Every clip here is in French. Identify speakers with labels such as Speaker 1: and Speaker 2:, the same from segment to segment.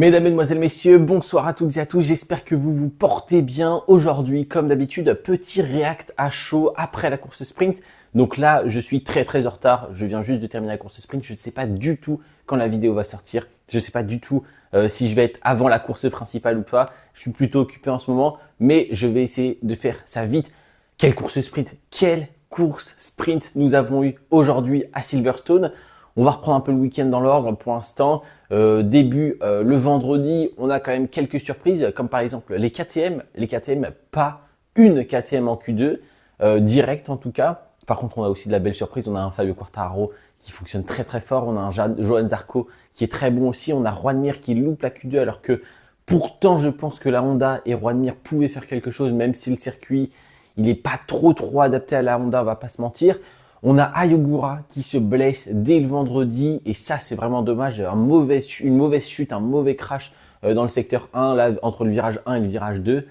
Speaker 1: Mesdames, Mesdemoiselles, Messieurs, bonsoir à toutes et à tous, j'espère que vous vous portez bien. Aujourd'hui, comme d'habitude, petit react à chaud après la course sprint. Donc là, je suis très en retard, je viens juste de terminer la course sprint, je ne sais pas du tout quand la vidéo va sortir, je ne sais pas du tout si je vais être avant la course principale ou pas, je suis plutôt occupé en ce moment, mais je vais essayer de faire ça vite. Quelle course sprint? Quelle course sprint nous avons eu aujourd'hui à Silverstone? On va reprendre un peu le week-end dans l'ordre pour l'instant. Le vendredi, on a quand même quelques surprises, comme par exemple les KTM. Les KTM, pas une KTM en Q2, direct en tout cas. Par contre, on a aussi de la belle surprise. On a un Fabio Quartararo qui fonctionne très fort. On a un Johann Zarco qui est très bon aussi. On a Juan Mir qui loupe la Q2 alors que pourtant, je pense que la Honda et Juan Mir pouvaient faire quelque chose, même si le circuit, il n'est pas trop adapté à la Honda, on va pas se mentir. On a Ayogura qui se blesse dès le vendredi et ça c'est vraiment dommage, une mauvaise chute, un mauvais crash dans le secteur 1, là, entre le virage 1 et le virage 2.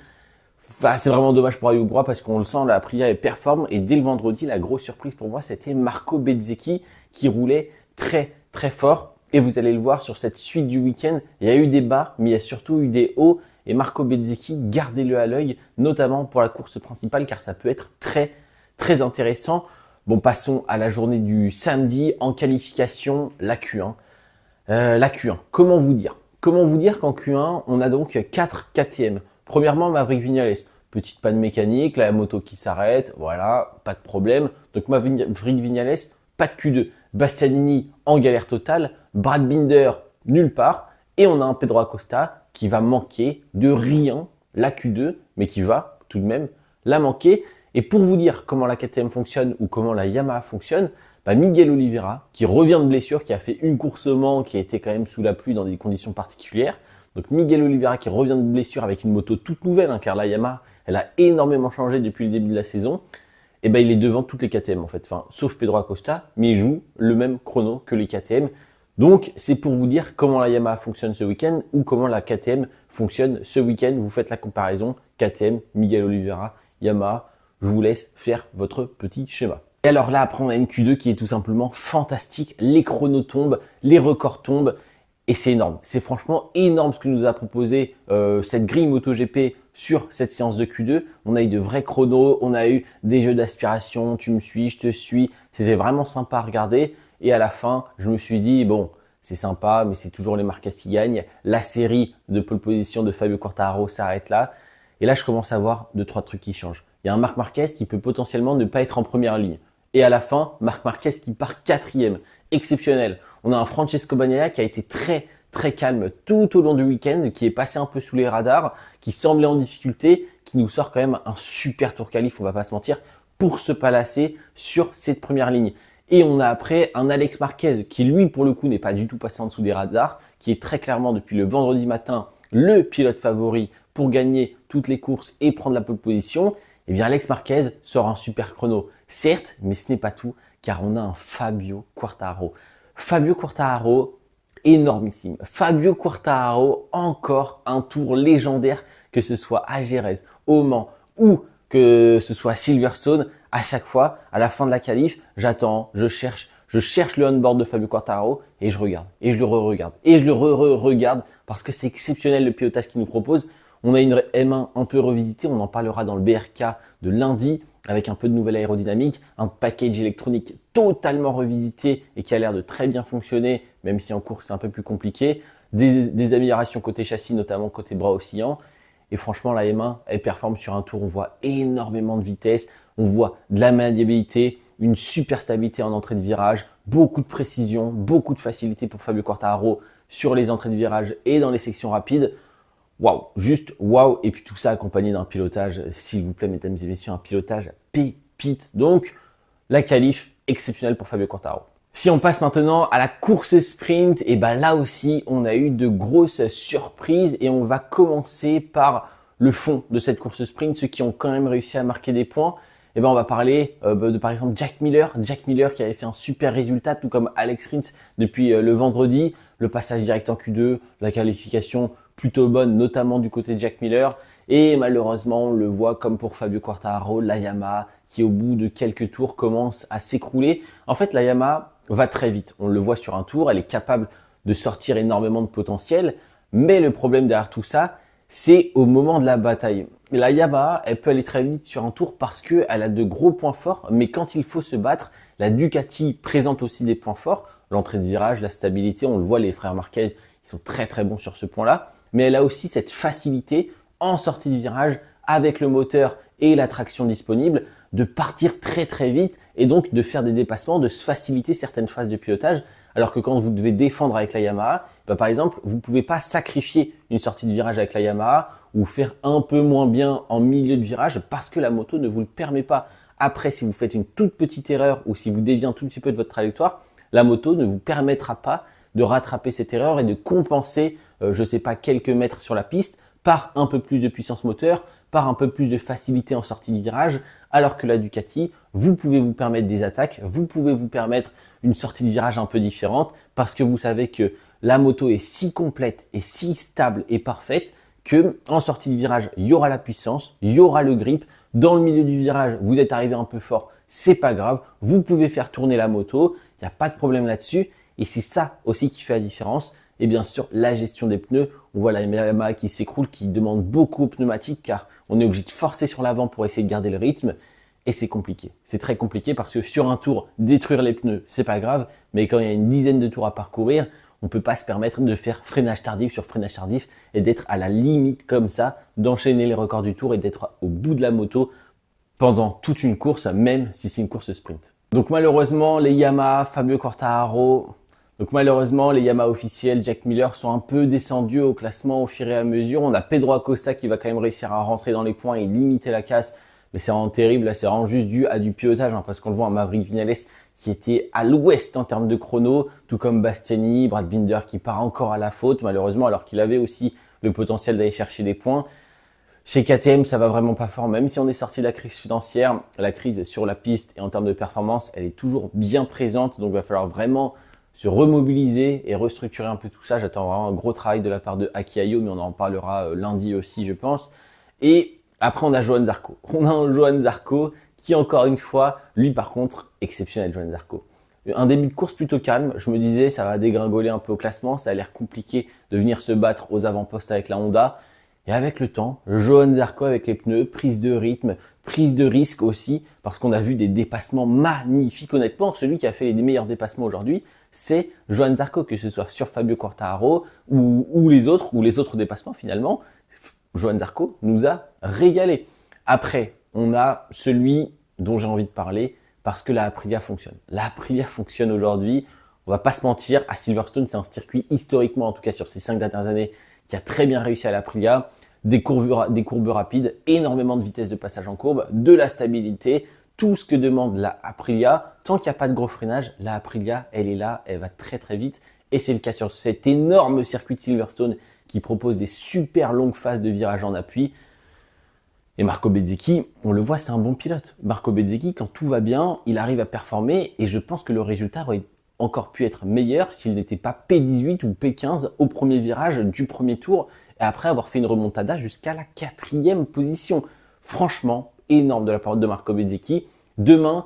Speaker 1: Enfin, c'est vraiment dommage pour Ayogura parce qu'on le sent, la Aprilia elle performe et dès le vendredi, la grosse surprise pour moi c'était Marco Bezzecchi qui roulait très fort et vous allez le voir sur cette suite du week-end, il y a eu des bas mais il y a surtout eu des hauts et Marco Bezzecchi, gardez-le à l'œil, notamment pour la course principale car ça peut être très intéressant. Bon, passons à la journée du samedi en qualification, la Q1. La Q1, comment vous dire? Comment vous dire qu'en Q1, on a donc 4 KTM. Premièrement, Maverick Viñales, petite panne mécanique, la moto qui s'arrête, voilà, pas de problème. Donc Maverick Viñales, pas de Q2. Bastianini en galère totale, Brad Binder nulle part. Et on a un Pedro Acosta qui va manquer de rien la Q2, mais qui va tout de même la manquer. Et pour vous dire comment la KTM fonctionne ou comment la Yamaha fonctionne, Miguel Oliveira, qui revient de blessure, qui a fait une course au Mans, qui a été quand même sous la pluie dans des conditions particulières. Donc Miguel Oliveira qui revient de blessure avec une moto toute nouvelle, car la Yamaha, elle a énormément changé depuis le début de la saison. Et il est devant toutes les KTM en fait, enfin, sauf Pedro Acosta, mais il joue le même chrono que les KTM. Donc c'est pour vous dire comment la Yamaha fonctionne ce week-end ou comment la KTM fonctionne ce week-end. Vous faites la comparaison, KTM, Miguel Oliveira, Yamaha. Je vous laisse faire votre petit schéma. Et alors là, après, on a une Q2 qui est tout simplement fantastique. Les chronos tombent, les records tombent et c'est énorme. C'est franchement énorme ce que nous a proposé cette grille MotoGP sur cette séance de Q2. On a eu de vrais chronos, on a eu des jeux d'aspiration, tu me suis, je te suis. C'était vraiment sympa à regarder. Et à la fin, je me suis dit, bon, c'est sympa, mais c'est toujours les Marquez qui gagnent. La série de pole position de Fabio Quartararo s'arrête là. Et là, je commence à voir 2-3 trucs qui changent. Il y a un Marc Marquez qui peut potentiellement ne pas être en première ligne. Et à la fin, Marc Marquez qui part 4e. Exceptionnel. On a un Francesco Bagnaia qui a été très calme tout au long du week-end, qui est passé un peu sous les radars, qui semblait en difficulté, qui nous sort quand même un super tour qualif, on va pas se mentir, pour se placer sur cette première ligne. Et on a après un Alex Marquez qui lui pour le coup n'est pas du tout passé en dessous des radars, qui est très clairement depuis le vendredi matin le pilote favori pour gagner toutes les courses et prendre la pole position. Eh bien, Alex Marquez sort un super chrono. Certes, mais ce n'est pas tout, car on a un Fabio Quartararo. Fabio Quartararo, énormissime. Fabio Quartararo, encore un tour légendaire, que ce soit à Jerez, au Mans ou que ce soit à Silverstone. À chaque fois, à la fin de la qualif, j'attends, je cherche le on-board de Fabio Quartararo et je regarde, et je le re-regarde, et je le re-regarde parce que c'est exceptionnel le pilotage qu'il nous propose. On a une M1 un peu revisitée, on en parlera dans le BRK de lundi avec un peu de nouvelle aérodynamique, un package électronique totalement revisité et qui a l'air de très bien fonctionner, même si en course c'est un peu plus compliqué. Des améliorations côté châssis, notamment côté bras oscillants. Et franchement, la M1, elle performe sur un tour, on voit énormément de vitesse, on voit de la maniabilité, une super stabilité en entrée de virage, beaucoup de précision, beaucoup de facilité pour Fabio Quartararo sur les entrées de virage et dans les sections rapides. Waouh, juste waouh. Et puis tout ça accompagné d'un pilotage, s'il vous plaît, mesdames et messieurs, un pilotage pépite. Donc, la qualif exceptionnelle pour Fabio Quartararo. Si on passe maintenant à la course sprint, et là aussi, on a eu de grosses surprises et on va commencer par le fond de cette course sprint, ceux qui ont quand même réussi à marquer des points. On va parler de par exemple Jack Miller qui avait fait un super résultat, tout comme Alex Rins depuis le vendredi, le passage direct en Q2, la qualification plutôt bonne, notamment du côté de Jack Miller. Et malheureusement, on le voit comme pour Fabio Quartararo, la Yamaha qui au bout de quelques tours commence à s'écrouler. En fait, la Yamaha va très vite, on le voit sur un tour, elle est capable de sortir énormément de potentiel. Mais le problème derrière tout ça, c'est au moment de la bataille. La Yamaha, elle peut aller très vite sur un tour parce qu'elle a de gros points forts, mais quand il faut se battre, la Ducati présente aussi des points forts. L'entrée de virage, la stabilité, on le voit, les frères Marquez, ils sont très très bons sur ce point-là. Mais elle a aussi cette facilité en sortie de virage avec le moteur et la traction disponible de partir très très vite et donc de faire des dépassements, de se faciliter certaines phases de pilotage. Alors que quand vous devez défendre avec la Yamaha, par exemple, vous ne pouvez pas sacrifier une sortie de virage avec la Yamaha ou faire un peu moins bien en milieu de virage parce que la moto ne vous le permet pas. Après, si vous faites une toute petite erreur ou si vous déviez un tout petit peu de votre trajectoire, la moto ne vous permettra pas de rattraper cette erreur et de compenser, je ne sais pas, quelques mètres sur la piste par un peu plus de puissance moteur, par un peu plus de facilité en sortie de virage, alors que la Ducati, vous pouvez vous permettre des attaques, vous pouvez vous permettre une sortie de virage un peu différente parce que vous savez que la moto est si complète et si stable et parfaite que en sortie de virage, il y aura la puissance, il y aura le grip. Dans le milieu du virage, vous êtes arrivé un peu fort, c'est pas grave, vous pouvez faire tourner la moto, il n'y a pas de problème là-dessus. Et c'est ça aussi qui fait la différence. Et bien sûr, la gestion des pneus. On voit la Yamaha qui s'écroule, qui demande beaucoup aux pneumatiques car on est obligé de forcer sur l'avant pour essayer de garder le rythme. Et c'est compliqué. C'est très compliqué parce que sur un tour, détruire les pneus, c'est pas grave. Mais quand il y a une dizaine de tours à parcourir, on peut pas se permettre de faire freinage tardif sur freinage tardif et d'être à la limite comme ça, d'enchaîner les records du tour et d'être au bout de la moto pendant toute une course, même si c'est une course sprint. Donc malheureusement, les Yamaha, Fabio Quartararo, les Yamaha officiels, Jack Miller sont un peu descendus au classement au fur et à mesure. On a Pedro Acosta qui va quand même réussir à rentrer dans les points et limiter la casse. Mais c'est vraiment terrible, là c'est vraiment juste dû à du pilotage, parce qu'on le voit un Maverick Viñales qui était à l'ouest en termes de chrono, tout comme Bastiani, Brad Binder qui part encore à la faute malheureusement alors qu'il avait aussi le potentiel d'aller chercher des points. Chez KTM, ça va vraiment pas fort, même si on est sorti de la crise financière, la crise sur la piste et en termes de performance, elle est toujours bien présente, donc il va falloir vraiment se remobiliser et restructurer un peu tout ça. J'attends vraiment un gros travail de la part de Aki Ayo, mais on en parlera lundi aussi, je pense. Et après, on a Johann Zarco. On a un Johann Zarco qui, encore une fois, lui par contre, exceptionnel, Johann Zarco. Un début de course plutôt calme. Je me disais, ça va dégringoler un peu au classement. Ça a l'air compliqué de venir se battre aux avant-postes avec la Honda. Et avec le temps, Johann Zarco avec les pneus, prise de rythme, prise de risque aussi, parce qu'on a vu des dépassements magnifiques. Honnêtement, celui qui a fait les meilleurs dépassements aujourd'hui, c'est Johann Zarco, que ce soit sur Fabio Quartararo ou les autres dépassements finalement. Johann Zarco nous a régalé. Après, on a celui dont j'ai envie de parler parce que la Aprilia fonctionne. La Aprilia fonctionne aujourd'hui. On va pas se mentir, à Silverstone, c'est un circuit historiquement, en tout cas sur ces 5 dernières années, qui a très bien réussi à l'Aprilia. Des courbes rapides, énormément de vitesse de passage en courbe, de la stabilité, tout ce que demande la Aprilia. Tant qu'il n'y a pas de gros freinage, la Aprilia, elle est là, elle va très très vite. Et c'est le cas sur cet énorme circuit de Silverstone qui propose des super longues phases de virage en appui. Et Marco Bezzecchi, on le voit, c'est un bon pilote. Marco Bezzecchi, quand tout va bien, il arrive à performer et je pense que le résultat aurait encore pu être meilleur s'il n'était pas P18 ou P15 au premier virage du premier tour et après avoir fait une remontada jusqu'à la 4e position. Franchement, énorme de la part de Marco Bezzecchi. Demain,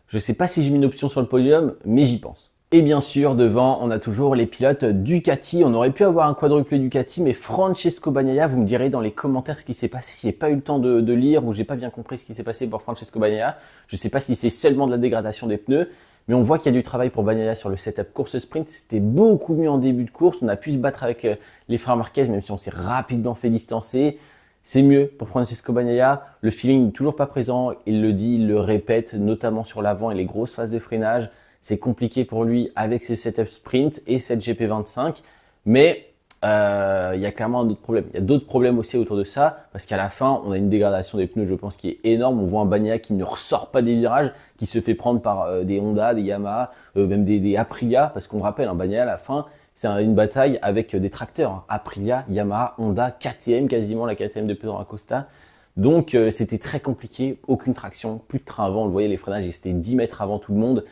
Speaker 1: je ne sais pas si j'ai mis une option sur le podium, mais j'y pense. Et bien sûr, devant, on a toujours les pilotes Ducati. On aurait pu avoir un quadruplé Ducati, mais Francesco Bagnaia, vous me direz dans les commentaires ce qui s'est passé. J'ai pas eu le temps de lire ou j'ai pas bien compris ce qui s'est passé pour Francesco Bagnaia. Je ne sais pas si c'est seulement de la dégradation des pneus, mais on voit qu'il y a du travail pour Bagnaia sur le setup course sprint. C'était beaucoup mieux en début de course. On a pu se battre avec les frères Marquez, même si on s'est rapidement fait distancer. C'est mieux pour Francesco Bagnaia. Le feeling n'est toujours pas présent. Il le dit, il le répète, notamment sur l'avant et les grosses phases de freinage. C'est compliqué pour lui avec ses setup sprint et cette GP25. Mais il y a clairement un autre problème. Il y a d'autres problèmes aussi autour de ça, parce qu'à la fin, on a une dégradation des pneus, je pense, qui est énorme. On voit un Bagnaia qui ne ressort pas des virages, qui se fait prendre par des Honda, des Yamaha, même des Aprilia, parce qu'on rappelle, un Bagnaia à la fin, c'est une bataille avec des tracteurs. Hein. Aprilia, Yamaha, Honda, KTM, quasiment la KTM de Pedro Acosta. Donc c'était très compliqué, aucune traction, plus de train avant. On le voyait, les freinages, ils étaient 10 mètres avant tout le monde.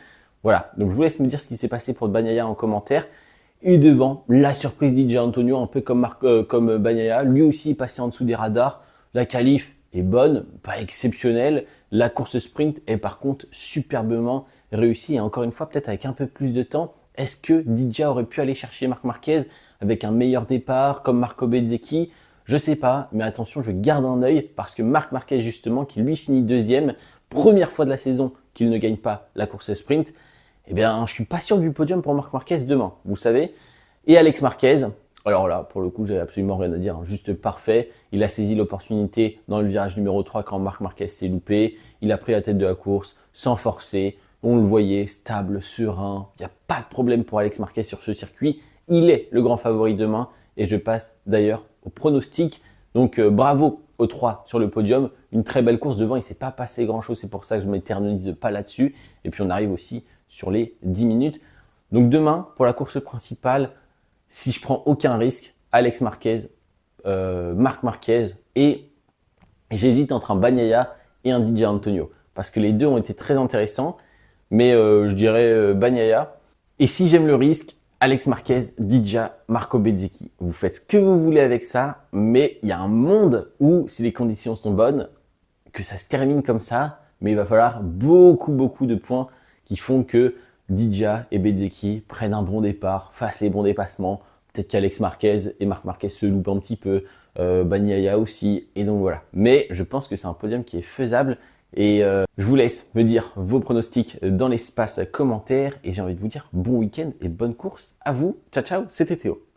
Speaker 1: Voilà, donc je vous laisse me dire ce qui s'est passé pour Bagnaia en commentaire. Et devant, la surprise d'Ija Antonio, un peu comme Bagnaia, lui aussi est passé en dessous des radars. La qualif est bonne, pas exceptionnelle. La course sprint est par contre superbement réussie. Et encore une fois, peut-être avec un peu plus de temps, est-ce que Dija aurait pu aller chercher Marc Marquez avec un meilleur départ, comme Marco Bezzecchi. Je sais pas, mais attention, je garde un œil parce que Marc Marquez, justement, qui lui finit deuxième, première fois de la saison qu'il ne gagne pas la course sprint, eh bien, je suis pas sûr du podium pour Marc Marquez demain, vous savez. Et Alex Marquez, alors là, pour le coup, j'ai absolument rien à dire, hein, juste parfait. Il a saisi l'opportunité dans le virage numéro 3 quand Marc Marquez s'est loupé. Il a pris la tête de la course sans forcer. On le voyait, stable, serein. Il n'y a pas de problème pour Alex Marquez sur ce circuit. Il est le grand favori demain. Et je passe d'ailleurs au pronostic. Donc bravo aux 3 sur le podium. Une très belle course devant. Il ne s'est pas passé grand-chose. C'est pour ça que je ne m'éternise pas là-dessus. Et puis on arrive aussi sur les 10 minutes. Donc demain, pour la course principale, si je prends aucun risque, Alex Marquez, Marc Marquez et j'hésite entre un Bagnaia et un DJ Antonio parce que les deux ont été très intéressants, mais je dirais Bagnaia. Et si j'aime le risque, Alex Marquez, DJ, Marco Bezzecchi. Vous faites ce que vous voulez avec ça, mais il y a un monde où, si les conditions sont bonnes, que ça se termine comme ça, mais il va falloir beaucoup de points qui font que Didja et Bezzecchi prennent un bon départ, fassent les bons dépassements. Peut-être qu'Alex Marquez et Marc Marquez se loupent un petit peu, Bagnaia aussi, et donc voilà. Mais je pense que c'est un podium qui est faisable et je vous laisse me dire vos pronostics dans l'espace commentaire et j'ai envie de vous dire bon week-end et bonne course à vous. Ciao, ciao, c'était Théo.